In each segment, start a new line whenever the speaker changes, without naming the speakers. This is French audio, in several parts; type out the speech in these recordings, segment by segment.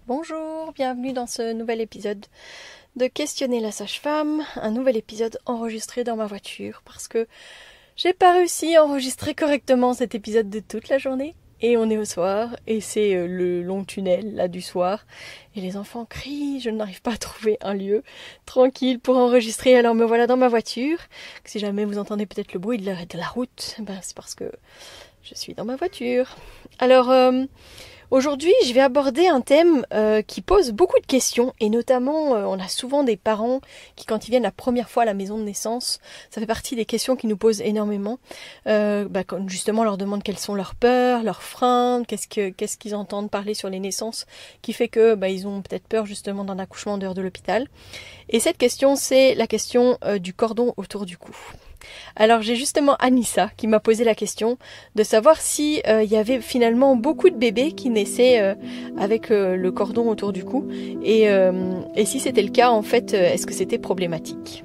Bonjour, bienvenue dans ce nouvel épisode de Questionner la sage-femme, un nouvel épisode enregistré dans ma voiture parce que j'ai pas réussi à enregistrer correctement cet épisode de toute la journée et on est au soir et c'est le long tunnel là du soir et les enfants crient, je n'arrive pas à trouver un lieu tranquille pour enregistrer, alors me voilà dans ma voiture. Si jamais vous entendez peut-être le bruit de la route, c'est parce que je suis dans ma voiture. Alors aujourd'hui, je vais aborder un thème qui pose beaucoup de questions et notamment, on a souvent des parents qui, quand ils viennent la première fois à la maison de naissance, ça fait partie des questions qui nous posent énormément. Quand justement, on leur demande quelles sont leurs peurs, leurs freins, qu'est-ce qu'ils entendent parler sur les naissances, qui fait que ils ont peut-être peur justement d'un accouchement en dehors de l'hôpital. Et cette question, c'est la question du cordon autour du cou. Alors j'ai justement Anissa qui m'a posé la question de savoir si y avait finalement beaucoup de bébés qui naissaient avec le cordon autour du cou et si c'était le cas en fait est-ce que c'était problématique.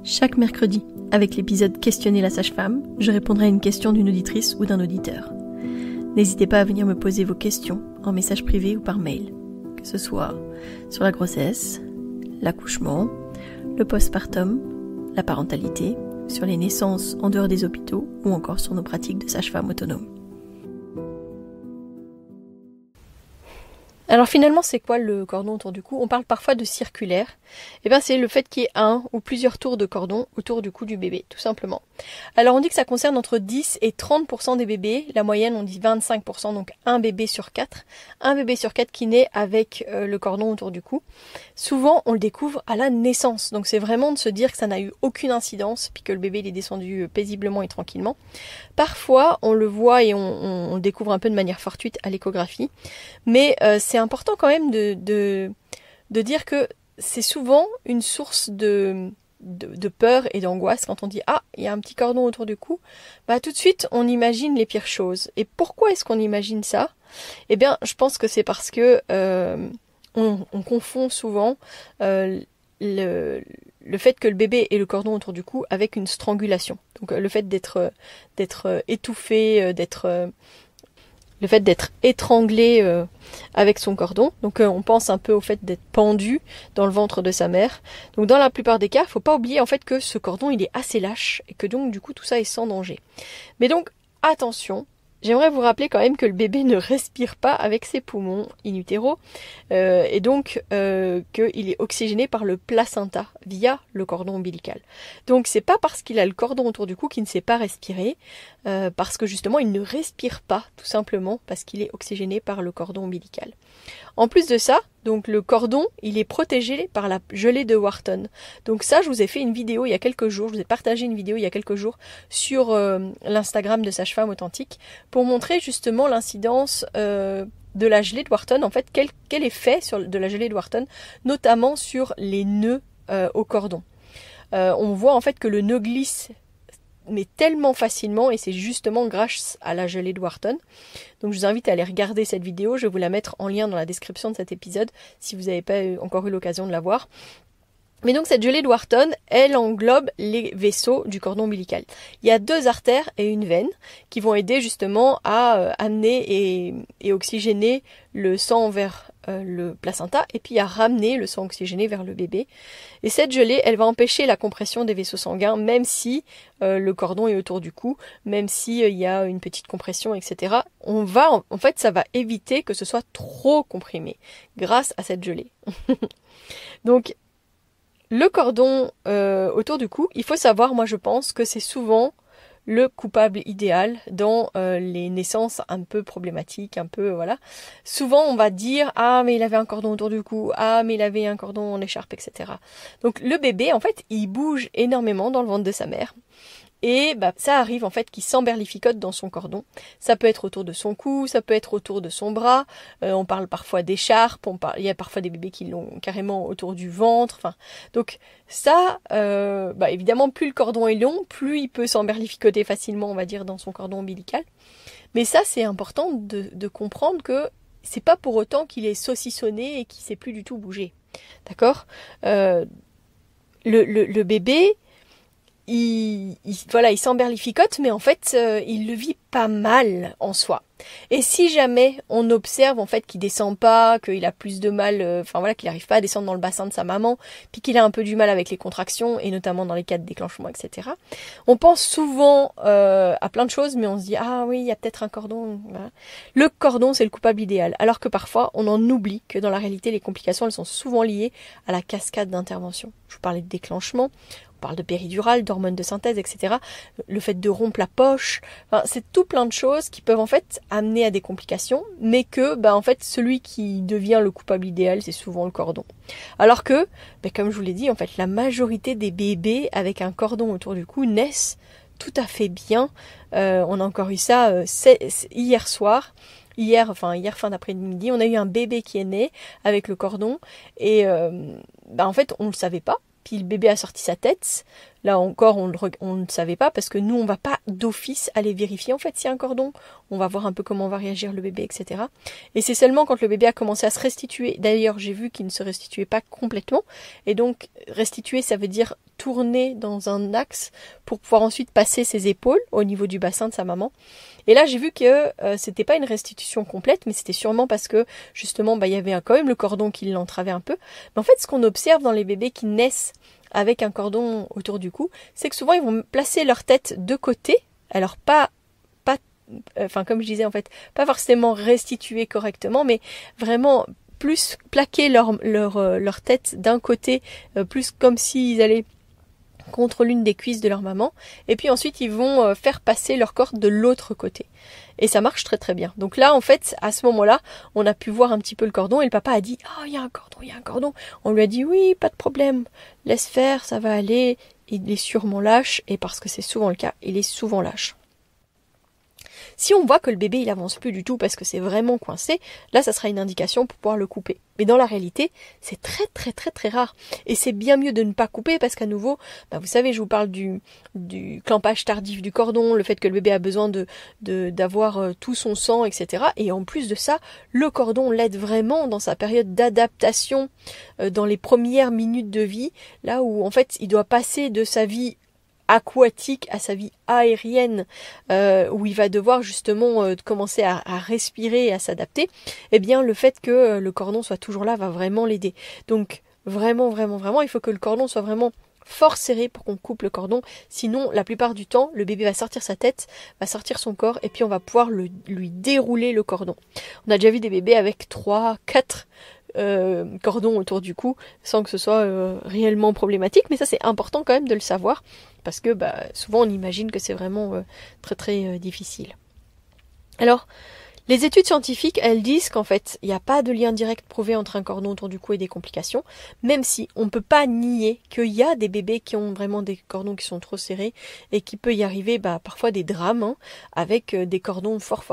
Chaque mercredi, avec l'épisode Questionner la sage-femme, je répondrai à une question d'une auditrice ou d'un auditeur. N'hésitez pas à venir me poser vos questions en message privé ou par mail, que ce soit sur la grossesse, l'accouchement, le postpartum, la parentalité, sur les naissances en dehors des hôpitaux ou encore sur nos pratiques de sage-femme autonome. Alors finalement, c'est quoi le cordon autour du cou? On parle parfois de circulaire. C'est le fait qu'il y ait un ou plusieurs tours de cordon autour du cou du bébé, tout simplement. Alors on dit que ça concerne entre 10 et 30% des bébés. La moyenne, on dit 25%, donc un bébé sur 4. Un bébé sur 4 qui naît avec le cordon autour du cou. Souvent, on le découvre à la naissance. Donc c'est vraiment de se dire que ça n'a eu aucune incidence, puis que le bébé il est descendu paisiblement et tranquillement. Parfois, on le voit et on le découvre un peu de manière fortuite à l'échographie. Mais c'est important quand même de dire que c'est souvent une source de peur et d'angoisse quand on dit « Ah, il y a un petit cordon autour du cou ». Tout de suite, on imagine les pires choses. Et pourquoi est-ce qu'on imagine ça? Je pense que c'est parce que on confond souvent le fait que le bébé ait le cordon autour du cou avec une strangulation. Donc le fait d'être étouffé, le fait d'être étranglé avec son cordon. Donc on pense un peu au fait d'être pendu dans le ventre de sa mère. Donc dans la plupart des cas, faut pas oublier en fait que ce cordon il est assez lâche et que donc du coup tout ça est sans danger. Mais donc attention, j'aimerais vous rappeler quand même que le bébé ne respire pas avec ses poumons in utero et donc qu'il est oxygéné par le placenta via le cordon ombilical. Donc c'est pas parce qu'il a le cordon autour du cou qu'il ne sait pas respirer, parce que justement il ne respire pas tout simplement parce qu'il est oxygéné par le cordon ombilical. En plus de ça, donc le cordon, il est protégé par la gelée de Wharton. Donc ça, je vous ai fait une vidéo il y a quelques jours, je vous ai partagé une vidéo il y a quelques jours sur l'Instagram de Sage-Femme Authentique pour montrer justement l'incidence de la gelée de Wharton, en fait, quel effet de la gelée de Wharton, notamment sur les nœuds au cordon. On voit en fait que le nœud glisse mais tellement facilement et c'est justement grâce à la gelée de Wharton. Donc je vous invite à aller regarder cette vidéo, je vais vous la mettre en lien dans la description de cet épisode si vous n'avez pas encore eu l'occasion de la voir. Mais donc cette gelée de Wharton, elle englobe les vaisseaux du cordon ombilical. Il y a 2 artères et une veine qui vont aider justement à amener et oxygéner le sang vers le placenta et puis à ramener le sang oxygéné vers le bébé. Et cette gelée, elle va empêcher la compression des vaisseaux sanguins même si le cordon est autour du cou, même si il y a une petite compression, etc. En fait, ça va éviter que ce soit trop comprimé grâce à cette gelée. Donc le cordon autour du cou, il faut savoir, moi je pense que c'est souvent le coupable idéal dans les naissances un peu problématiques, un peu voilà. Souvent on va dire ah mais il avait un cordon autour du cou, ah mais il avait un cordon en écharpe, etc. Donc le bébé en fait il bouge énormément dans le ventre de sa mère. Et ça arrive en fait qu'il s'emberlificote dans son cordon. Ça peut être autour de son cou, ça peut être autour de son bras. On parle parfois d'écharpe, il y a parfois des bébés qui l'ont carrément autour du ventre. Donc ça, évidemment, plus le cordon est long, plus il peut s'emberlificoter facilement, on va dire, dans son cordon ombilical. Mais ça, c'est important de comprendre que c'est pas pour autant qu'il est saucissonné et qu'il sait plus du tout bouger. D'accord ? Le bébé, il s'emberlificote, mais en fait, il le vit pas mal en soi. Et si jamais on observe en fait qu'il descend pas, qu'il a plus de mal, enfin voilà, qu'il n'arrive pas à descendre dans le bassin de sa maman, puis qu'il a un peu du mal avec les contractions, et notamment dans les cas de déclenchement, etc. On pense souvent à plein de choses, mais on se dit ah oui, il y a peut-être un cordon. Voilà. Le cordon, c'est le coupable idéal, alors que parfois on en oublie que dans la réalité, les complications, elles sont souvent liées à la cascade d'intervention. Je vous parlais de déclenchement. On parle de péridurale, d'hormones de synthèse, etc. Le fait de rompre la poche, enfin, c'est tout plein de choses qui peuvent en fait amener à des complications, mais que en fait celui qui devient le coupable idéal, c'est souvent le cordon. Alors que, comme je vous l'ai dit, en fait la majorité des bébés avec un cordon autour du cou naissent tout à fait bien. On a encore eu ça hier soir. Hier fin d'après-midi, on a eu un bébé qui est né avec le cordon et en fait on ne le savait pas. Puis le bébé a sorti sa tête. Là encore, on ne savait pas parce que nous, on va pas d'office aller vérifier en fait s'il y a un cordon. On va voir un peu comment va réagir le bébé, etc. Et c'est seulement quand le bébé a commencé à se restituer. D'ailleurs, j'ai vu qu'il ne se restituait pas complètement. Et donc, restituer, ça veut dire tourner dans un axe pour pouvoir ensuite passer ses épaules au niveau du bassin de sa maman. Et là, j'ai vu que c'était pas une restitution complète, mais c'était sûrement parce que justement, il y avait quand même le cordon qui l'entravait un peu. Mais en fait, ce qu'on observe dans les bébés qui naissent avec un cordon autour du cou, c'est que souvent ils vont placer leur tête de côté, alors comme je disais en fait, pas forcément restituer correctement, mais vraiment plus plaquer leur tête d'un côté, plus comme s'ils allaient contre l'une des cuisses de leur maman, et puis ensuite ils vont faire passer leur corps de l'autre côté. Et ça marche très très bien. Donc là, en fait, à ce moment-là, on a pu voir un petit peu le cordon, et le papa a dit « Ah, il y a un cordon, il y a un cordon !» On lui a dit « Oui, pas de problème, laisse faire, ça va aller. » Il est sûrement lâche, et parce que c'est souvent le cas, il est souvent lâche. Si on voit que le bébé il avance plus du tout parce que c'est vraiment coincé, là ça sera une indication pour pouvoir le couper. Mais dans la réalité, c'est très très très très rare. Et c'est bien mieux de ne pas couper parce qu'à nouveau, vous savez, je vous parle du clampage tardif du cordon, le fait que le bébé a besoin d'avoir tout son sang, etc. Et en plus de ça, le cordon l'aide vraiment dans sa période d'adaptation, dans les premières minutes de vie, là où en fait il doit passer de sa vie aquatique à sa vie aérienne, où il va devoir justement commencer à respirer et à s'adapter, eh bien le fait que le cordon soit toujours là va vraiment l'aider. Donc vraiment, vraiment, vraiment, il faut que le cordon soit vraiment fort serré pour qu'on coupe le cordon, sinon la plupart du temps le bébé va sortir sa tête, va sortir son corps et puis on va pouvoir lui dérouler le cordon. On a déjà vu des bébés avec 3, 4 cordons autour du cou sans que ce soit réellement problématique, mais ça c'est important quand même de le savoir parce que souvent on imagine que c'est vraiment très très difficile. Alors les études scientifiques, elles disent qu'en fait, il n'y a pas de lien direct prouvé entre un cordon autour du cou et des complications, même si on ne peut pas nier qu'il y a des bébés qui ont vraiment des cordons qui sont trop serrés et qu'il peut y arriver parfois des drames avec des cordons fort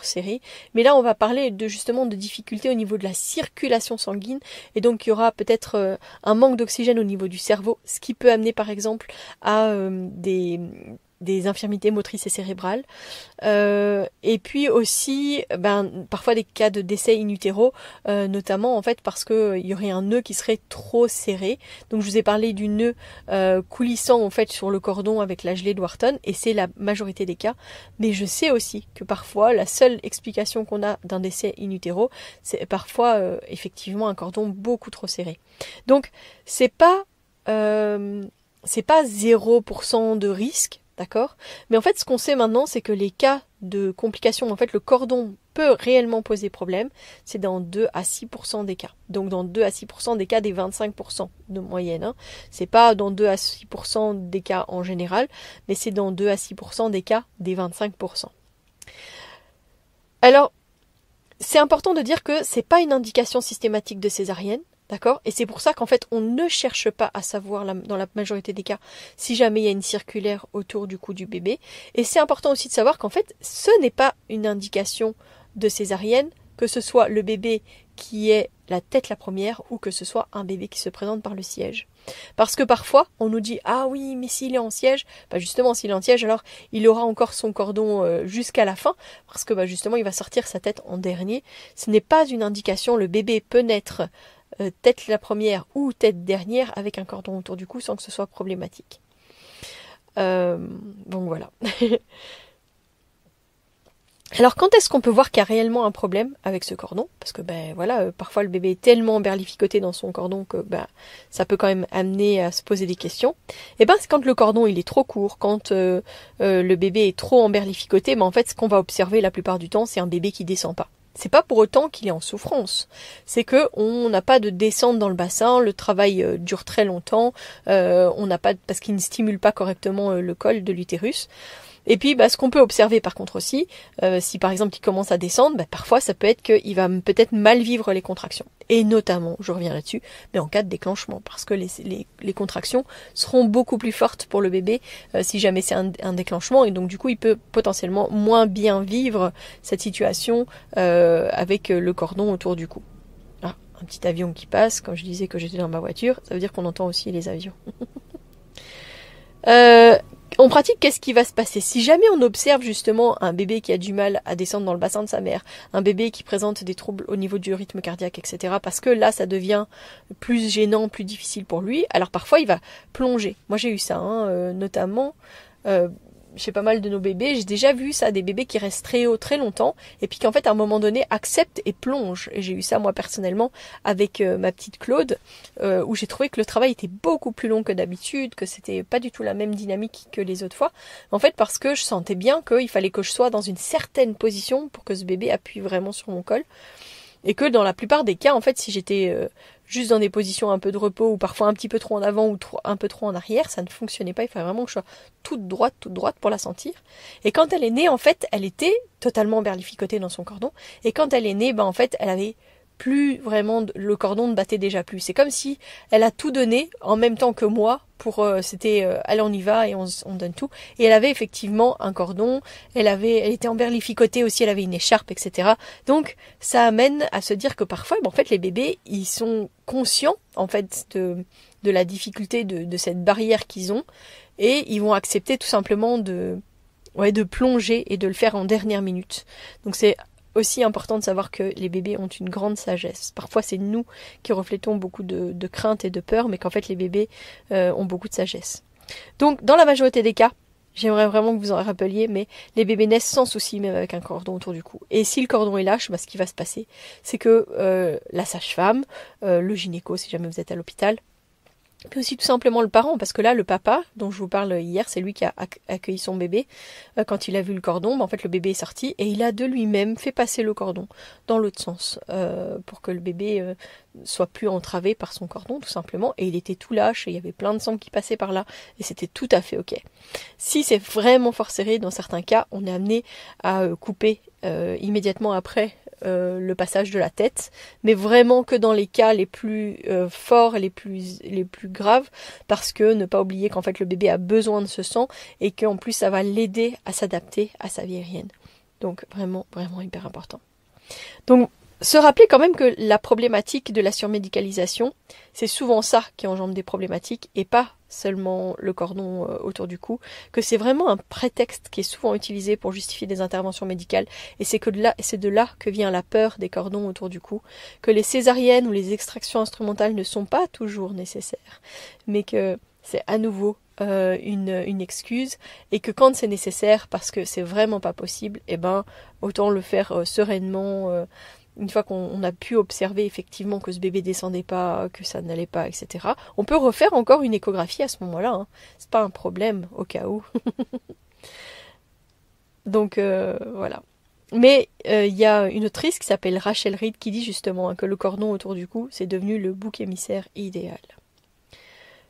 serrés. Mais là, on va parler justement de difficultés au niveau de la circulation sanguine et donc il y aura peut-être un manque d'oxygène au niveau du cerveau, ce qui peut amener par exemple à des infirmités motrices et cérébrales, et puis aussi parfois des cas de décès in utero, notamment en fait parce que il y aurait un nœud qui serait trop serré. Donc je vous ai parlé du nœud coulissant en fait sur le cordon avec la gelée de Wharton, et c'est la majorité des cas. Mais je sais aussi que parfois la seule explication qu'on a d'un décès in utero, c'est parfois effectivement un cordon beaucoup trop serré. Donc c'est pas 0% de risque. D'accord ? Mais en fait, ce qu'on sait maintenant, c'est que les cas de complications, en fait, le cordon peut réellement poser problème, c'est dans 2 à 6% des cas. Donc dans 2 à 6% des cas des 25% de moyenne. C'est pas dans 2 à 6% des cas en général, mais c'est dans 2 à 6% des cas des 25%. Alors, c'est important de dire que c'est pas une indication systématique de césarienne. D'accord ? Et c'est pour ça qu'en fait, on ne cherche pas à savoir, dans la majorité des cas, si jamais il y a une circulaire autour du cou du bébé. Et c'est important aussi de savoir qu'en fait, ce n'est pas une indication de césarienne, que ce soit le bébé qui est la tête la première ou que ce soit un bébé qui se présente par le siège. Parce que parfois, on nous dit « Ah oui, mais s'il est en siège, justement, s'il est en siège, alors il aura encore son cordon jusqu'à la fin, parce que justement, il va sortir sa tête en dernier. » Ce n'est pas une indication, le bébé peut naître tête la première ou tête dernière avec un cordon autour du cou sans que ce soit problématique. Donc voilà. Alors quand est-ce qu'on peut voir qu'il y a réellement un problème avec ce cordon? Parce que parfois le bébé est tellement berlificoté dans son cordon que ça peut quand même amener à se poser des questions. Et c'est quand le cordon il est trop court, quand le bébé est trop emberlificoté, en fait ce qu'on va observer la plupart du temps c'est un bébé qui descend pas. C'est pas pour autant qu'il est en souffrance. C'est que on n'a pas de descente dans le bassin, le travail dure très longtemps, on n'a pas parce qu'il ne stimule pas correctement le col de l'utérus. Et puis, ce qu'on peut observer par contre aussi, si par exemple il commence à descendre, parfois ça peut être qu'il va peut-être mal vivre les contractions. Et notamment, je reviens là-dessus, mais en cas de déclenchement, parce que les contractions seront beaucoup plus fortes pour le bébé si jamais c'est un déclenchement, et donc du coup il peut potentiellement moins bien vivre cette situation avec le cordon autour du cou. Ah, un petit avion qui passe, quand je disais que j'étais dans ma voiture, ça veut dire qu'on entend aussi les avions. En pratique, qu'est-ce qui va se passer? Si jamais on observe justement un bébé qui a du mal à descendre dans le bassin de sa mère, un bébé qui présente des troubles au niveau du rythme cardiaque, etc., parce que là, ça devient plus gênant, plus difficile pour lui, alors parfois, il va plonger. Moi, j'ai eu ça, notamment... chez pas mal de nos bébés, j'ai déjà vu ça, des bébés qui restent très haut très longtemps, et puis qu'en fait à un moment donné acceptent et plongent. Et j'ai eu ça moi personnellement avec ma petite Claude, où j'ai trouvé que le travail était beaucoup plus long que d'habitude, que c'était pas du tout la même dynamique que les autres fois. En fait parce que je sentais bien qu'il fallait que je sois dans une certaine position pour que ce bébé appuie vraiment sur mon col. Et que dans la plupart des cas, en fait, si j'étais juste dans des positions un peu de repos ou parfois un petit peu trop en avant ou un peu trop en arrière, ça ne fonctionnait pas. Il fallait vraiment que je sois toute droite pour la sentir. Et quand elle est née, en fait, elle était totalement berlificotée dans son cordon. Et quand elle est née, en fait, elle avait plus vraiment, le cordon ne battait déjà plus. C'est comme si elle a tout donné en même temps que moi pour allez on y va et on donne tout. Et elle avait effectivement un cordon, elle était emberlificotée aussi, elle avait une écharpe, etc. Donc ça amène à se dire que parfois en fait les bébés ils sont conscients en fait de la difficulté de cette barrière qu'ils ont et ils vont accepter tout simplement de plonger et de le faire en dernière minute. Donc c'est aussi important de savoir que les bébés ont une grande sagesse. Parfois, c'est nous qui reflétons beaucoup de crainte et de peur, mais qu'en fait, les bébés ont beaucoup de sagesse. Donc, dans la majorité des cas, j'aimerais vraiment que vous en rappeliez, mais les bébés naissent sans souci, même avec un cordon autour du cou. Et si le cordon est lâche, ce qui va se passer, c'est que la sage-femme, le gynéco, si jamais vous êtes à l'hôpital, puis aussi tout simplement le parent, parce que là, le papa, dont je vous parle hier, c'est lui qui a accueilli son bébé. Quand il a vu le cordon, en fait, le bébé est sorti et il a de lui-même fait passer le cordon dans l'autre sens, pour que le bébé soit plus entravé par son cordon, tout simplement. Et il était tout lâche, et il y avait plein de sang qui passait par là, et c'était tout à fait ok. Si c'est vraiment fort serré, dans certains cas, on est amené à couper immédiatement après le passage de la tête, mais vraiment que dans les cas les plus forts et les plus graves, parce que ne pas oublier qu'en fait le bébé a besoin de ce sang et qu'en plus ça va l'aider à s'adapter à sa vie aérienne. Donc vraiment, vraiment hyper important. Donc se rappeler quand même que la problématique de la surmédicalisation, c'est souvent ça qui engendre des problématiques et pas seulement le cordon autour du cou, que c'est vraiment un prétexte qui est souvent utilisé pour justifier des interventions médicales et c'est de là que vient la peur des cordons autour du cou, que les césariennes ou les extractions instrumentales ne sont pas toujours nécessaires, mais que c'est à nouveau une excuse et que quand c'est nécessaire parce que c'est vraiment pas possible, autant le faire sereinement une fois qu'on a pu observer effectivement que ce bébé descendait pas, que ça n'allait pas, etc. On peut refaire encore une échographie à ce moment-là, hein. C'est pas un problème au cas où. Donc voilà. Mais il y a une autrice qui s'appelle Rachel Reed qui dit justement que le cordon autour du cou c'est devenu le bouc émissaire idéal.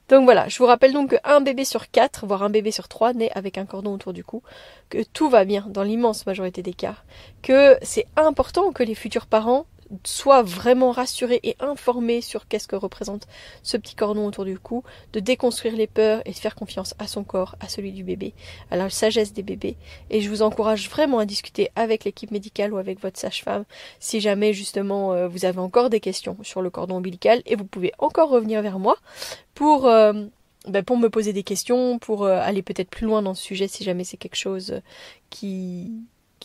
Donc voilà, je vous rappelle donc qu'un bébé sur 4, voire un bébé sur 3 naît avec un cordon autour du cou, que tout va bien dans l'immense majorité des cas, que c'est important que les futurs parents soient vraiment rassurés et informés sur qu'est-ce que représente ce petit cordon autour du cou, de déconstruire les peurs et de faire confiance à son corps, à celui du bébé, à la sagesse des bébés. Et je vous encourage vraiment à discuter avec l'équipe médicale ou avec votre sage-femme si jamais justement vous avez encore des questions sur le cordon ombilical, et vous pouvez encore revenir vers moi pour me poser des questions, pour aller peut-être plus loin dans ce sujet si jamais c'est quelque chose qui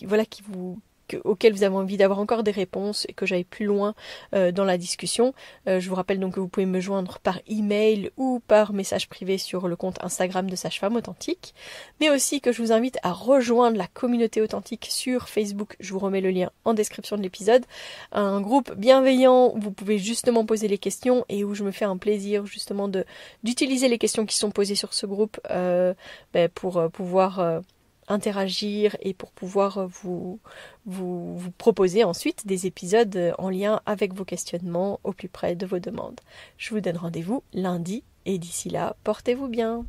vous auxquelles vous avez envie d'avoir encore des réponses et que j'aille plus loin dans la discussion. Je vous rappelle donc que vous pouvez me joindre par email ou par message privé sur le compte Instagram de Sage-Femme Authentique, mais aussi que je vous invite à rejoindre la communauté authentique sur Facebook. Je vous remets le lien en description de l'épisode. Un groupe bienveillant où vous pouvez justement poser les questions et où je me fais un plaisir justement d'utiliser les questions qui sont posées sur ce groupe pour pouvoir interagir et pour pouvoir vous proposer ensuite des épisodes en lien avec vos questionnements au plus près de vos demandes. Je vous donne rendez-vous lundi et d'ici là, portez-vous bien.